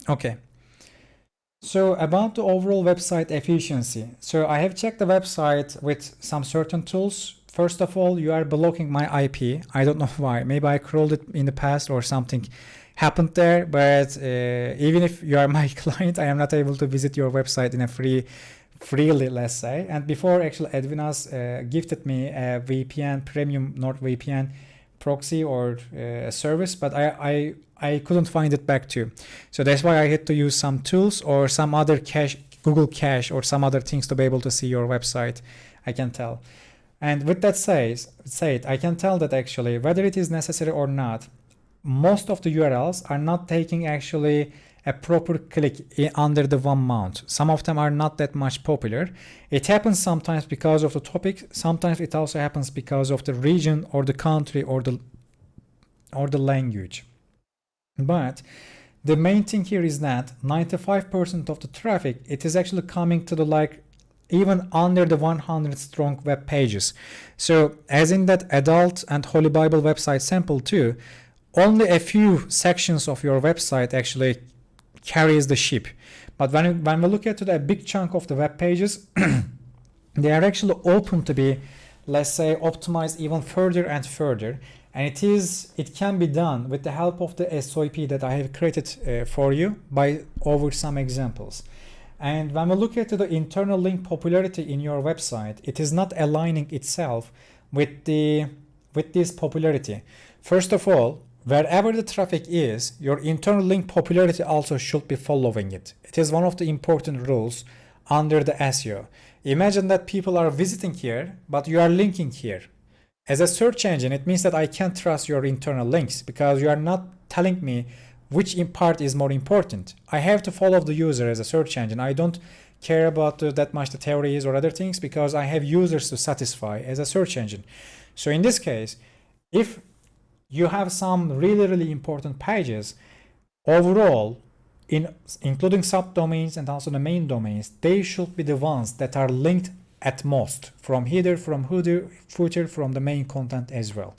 Okay. So about the overall website efficiency. So I have checked the website with some certain tools. First of all, you are blocking my IP. I don't know why. Maybe I crawled it in the past or something happened there. But even if you are my client, I am not able to visit your website in a freely, let's say. And before, actually, Edwinas gifted me a VPN, premium NordVPN proxy or service, but I couldn't find it back too. So that's why I had to use some tools or some other cache, Google Cache or some other things to be able to see your website, I can tell. And with that said, I can tell that actually whether it is necessary or not, most of the URLs are not taking actually a proper click under the one mount. Some of them are not that much popular. It happens sometimes because of the topic. Sometimes it also happens because of the region or the country or the language. But the main thing here is that 95% of the traffic, it is actually coming to the like even under the 100 strong web pages. So as in that adult and Holy Bible website sample too, only a few sections of your website actually carries the ship. But when we look at a big chunk of the web pages, they are actually open to be, let's say, optimized even further and further. And it can be done with the help of the SOP that I have created for you by over some examples. And when we look at the internal link popularity in your website, it is not aligning itself with this popularity. First of all, wherever the traffic is, your internal link popularity also should be following it. It is one of the important rules under the SEO. Imagine that people are visiting here, but you are linking here. As a search engine, it means that I can't trust your internal links because you are not telling me which part is more important. I have to follow the user as a search engine. I don't care about that much the theories or other things because I have users to satisfy as a search engine. So in this case, if you have some really important pages, overall, including subdomains and also the main domains, they should be the ones that are linked at most from header, from footer, from the main content as well.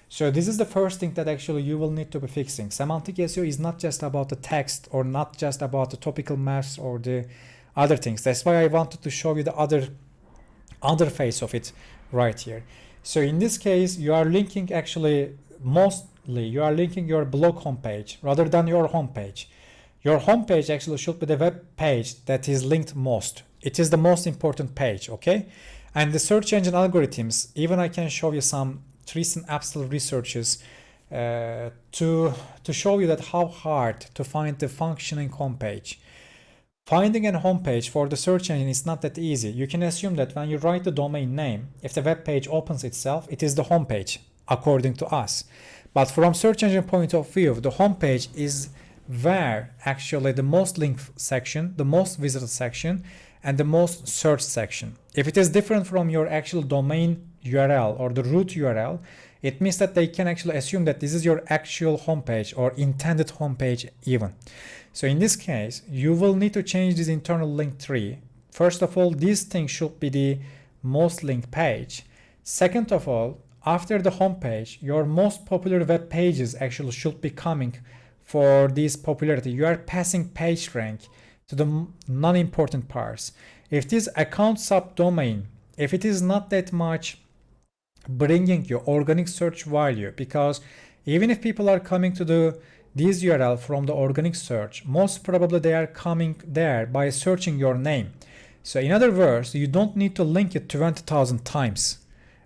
So this is the first thing that actually you will need to be fixing. Semantic SEO is not just about the text or not just about the topical maps or the other things. That's why I wanted to show you the other face of it right here. So in this case, you are linking actually mostly you are linking your blog homepage rather than your homepage. Your homepage actually should be the web page that is linked most. It is the most important page, okay? And the search engine algorithms, even I can show you some recent absolute researches to show you that how hard to find the functioning homepage. Finding a homepage for the search engine is not that easy. You can assume that when you write the domain name, if the web page opens itself, it is the homepage, according to us. But from search engine point of view, the homepage is where actually the most linked section, the most visited section, and the most searched section. If it is different from your actual domain URL or the root URL, it means that they can actually assume that this is your actual homepage or intended homepage even. So in this case, you will need to change this internal link tree. First of all, this thing should be the most linked page. Second of all, after the homepage, your most popular web pages actually should be coming for this popularity. You are passing page rank to the non-important parts. If this account subdomain, if it is not that much bringing you organic search value, because even if people are coming to this URL from the organic search, most probably they are coming there by searching your name. So in other words, you don't need to link it 20,000 times.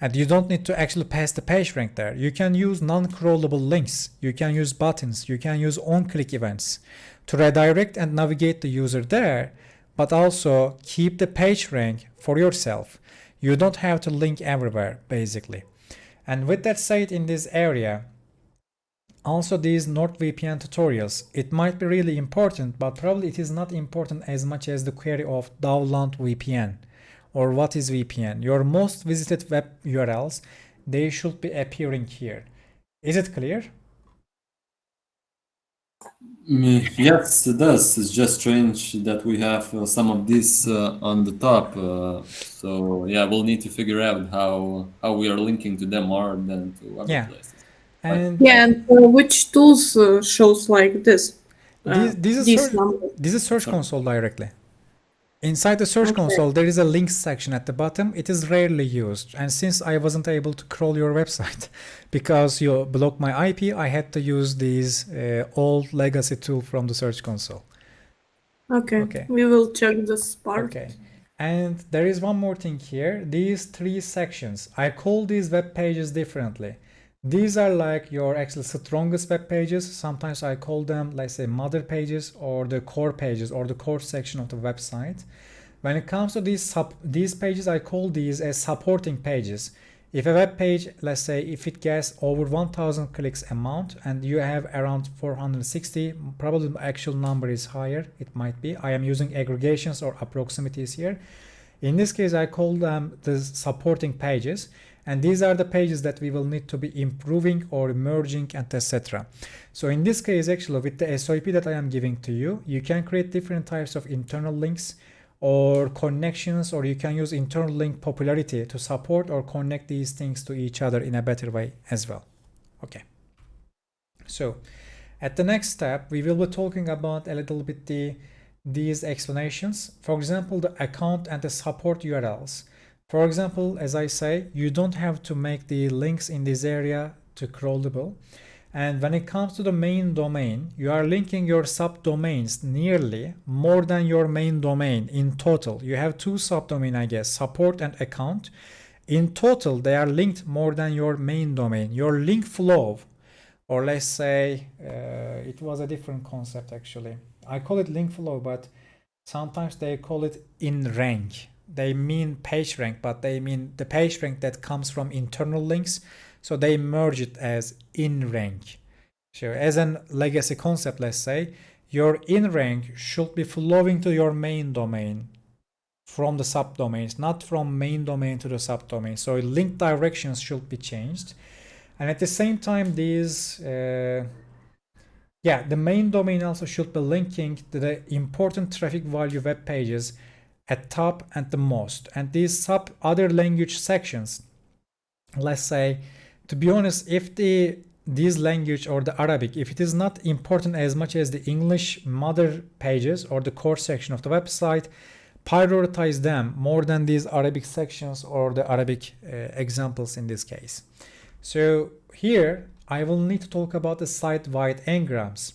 And you don't need to actually pass the page rank there. You can use non-crawlable links. You can use buttons. You can use on-click events to redirect and navigate the user there, but also keep the page rank for yourself. You don't have to link everywhere, basically. And with that said, in this area, also these NordVPN tutorials, it might be really important, but probably it is not important as much as the query of download VPN. Or what is VPN? Your most visited web URLs, they should be appearing here. Is it clear? Yes, it does. It's just strange that we have some of this on the top. So yeah, we'll need to figure out how we are linking to them more than to other places. And yeah, and which tools shows like this? This number. This is Search Console directly. Inside the Search Okay. Console, there is a links section at the bottom. It is rarely used. And since I wasn't able to crawl your website because you blocked my IP, I had to use these old legacy tool from the Search Console. Okay. Okay. We will check this part. Okay. And there is one more thing here. These three sections, I call these web pages differently. These are like your actual strongest web pages. Sometimes I call them, let's say, mother pages or the core pages or the core section of the website. When it comes to these pages, I call these as supporting pages. If a web page, let's say, if it gets over 1000 clicks amount and you have around 460, probably the actual number is higher, it might be. I am using aggregations or approximities here. In this case, I call them the supporting pages. And these are the pages that we will need to be improving or merging and etc. So in this case, actually, with the SOP that I am giving to you, you can create different types of internal links or connections, or you can use internal link popularity to support or connect these things to each other in a better way as well. Okay. So at the next step, we will be talking about a little bit these explanations. For example, the account and the support URLs. For example, as I say, you don't have to make the links in this area to crawlable. And when it comes to the main domain, you are linking your subdomains nearly more than your main domain in total. You have two subdomain, I guess, support and account. In total, they are linked more than your main domain. Your link flow, or let's say, it was a different concept actually. I call it link flow, but sometimes they call it in rank. They mean page rank, but they mean the page rank that comes from internal links. So they merge it as in rank. So as a legacy concept, let's say, your in rank should be flowing to your main domain from the subdomains, not from main domain to the subdomain. So link directions should be changed. And at the same time, these, the main domain also should be linking to the important traffic value web pages at top and the most. And these other language sections, let's say, to be honest, if this language or the Arabic, if it is not important as much as the English mother pages or the core section of the website, prioritize them more than these Arabic sections or the Arabic examples in this case. So here I will need to talk about the site-wide engrams.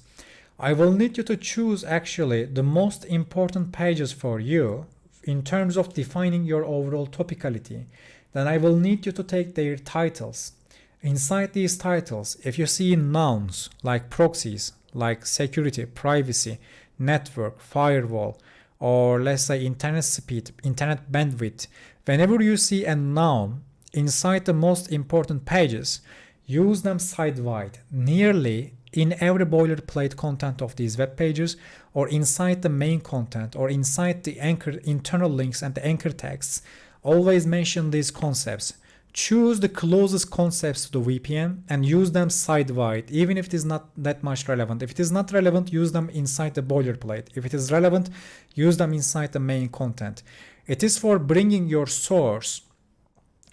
I will need you to choose actually the most important pages for you in terms of defining your overall topicality. Then I will need you to take their titles. Inside these titles, if you see nouns like proxies, like security, privacy, network, firewall, or let's say internet speed, internet bandwidth, whenever you see a noun inside the most important pages, use them site-wide, nearly in every boilerplate content of these web pages, or inside the main content, or inside the anchor internal links and the anchor texts. Always mention these concepts. Choose the closest concepts to the VPN and use them site-wide, even if it is not that much relevant. If it is not relevant, use them inside the boilerplate. If it is relevant, use them inside the main content. It is for bringing your source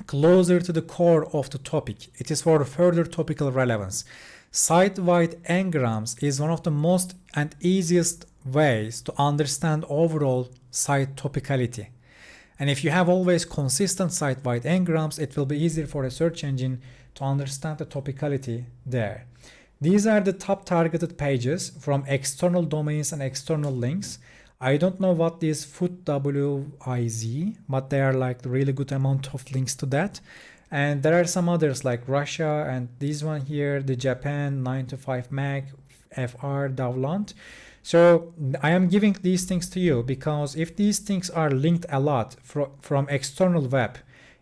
closer to the core of the topic. It is for further topical relevance. Site-wide engrams is one of the most and easiest ways to understand overall site topicality. And if you have always consistent site-wide engrams, it will be easier for a search engine to understand the topicality there. These are the top targeted pages from external domains and external links. I don't know what these footwiz, but they are like really good amount of links to that. And there are some others like Russia and this one here, the Japan 9to5Mac, FR, Davlant. So I am giving these things to you because if these things are linked a lot from external web,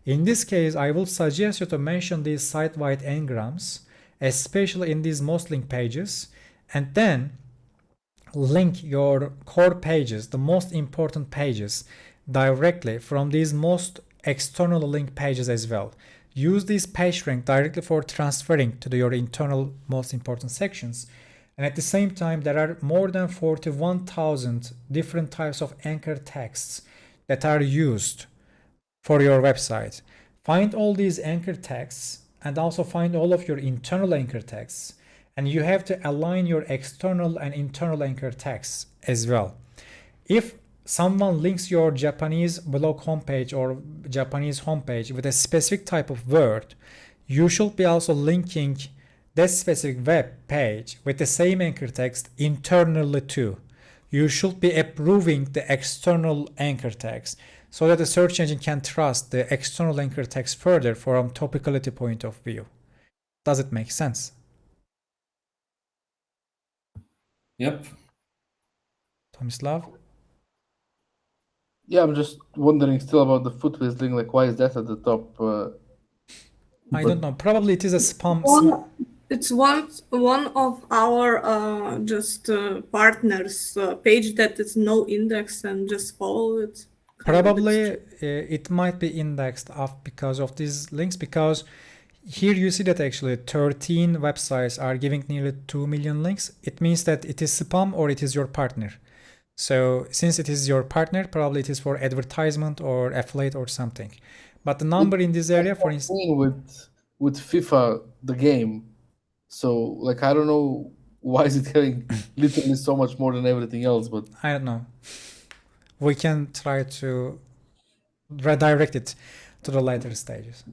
in this case, I will suggest you to mention these site-wide engrams, especially in these most linked pages, and then link your core pages, the most important pages, directly from these most external link pages as well. Use this page rank directly for transferring to your internal most important sections. And at the same time, there are more than 41,000 different types of anchor texts that are used for your website. Find all these anchor texts and also find all of your internal anchor texts and you have to align your external and internal anchor text as well. If someone links your Japanese blog homepage or Japanese homepage with a specific type of word, you should be also linking that specific web page with the same anchor text internally too. You should be approving the external anchor text so that the search engine can trust the external anchor text further from topicality point of view. Does it make sense? Yep. Tomislav? Yeah, I'm just wondering still about the Footways link. Like, why is that at the top? I don't know. Probably it is a spam. It's one of our partners page that is no index and just follow it. Probably it might be indexed off because of these links, because here you see that actually 13 websites are giving nearly 2 million links. It means that it is spam or it is your partner. So since it is your partner, probably it is for advertisement or affiliate or something. But the number in this area, for instance, with FIFA the game, so like I don't know why is it getting literally so much more than everything else, but I don't know. We can try to redirect it to the later stages.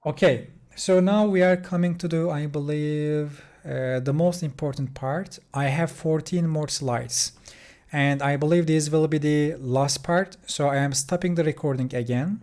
Okay, so now we are coming to the, I believe, the most important part. I have 14 more slides, and I believe this will be the last part. So I am stopping the recording again.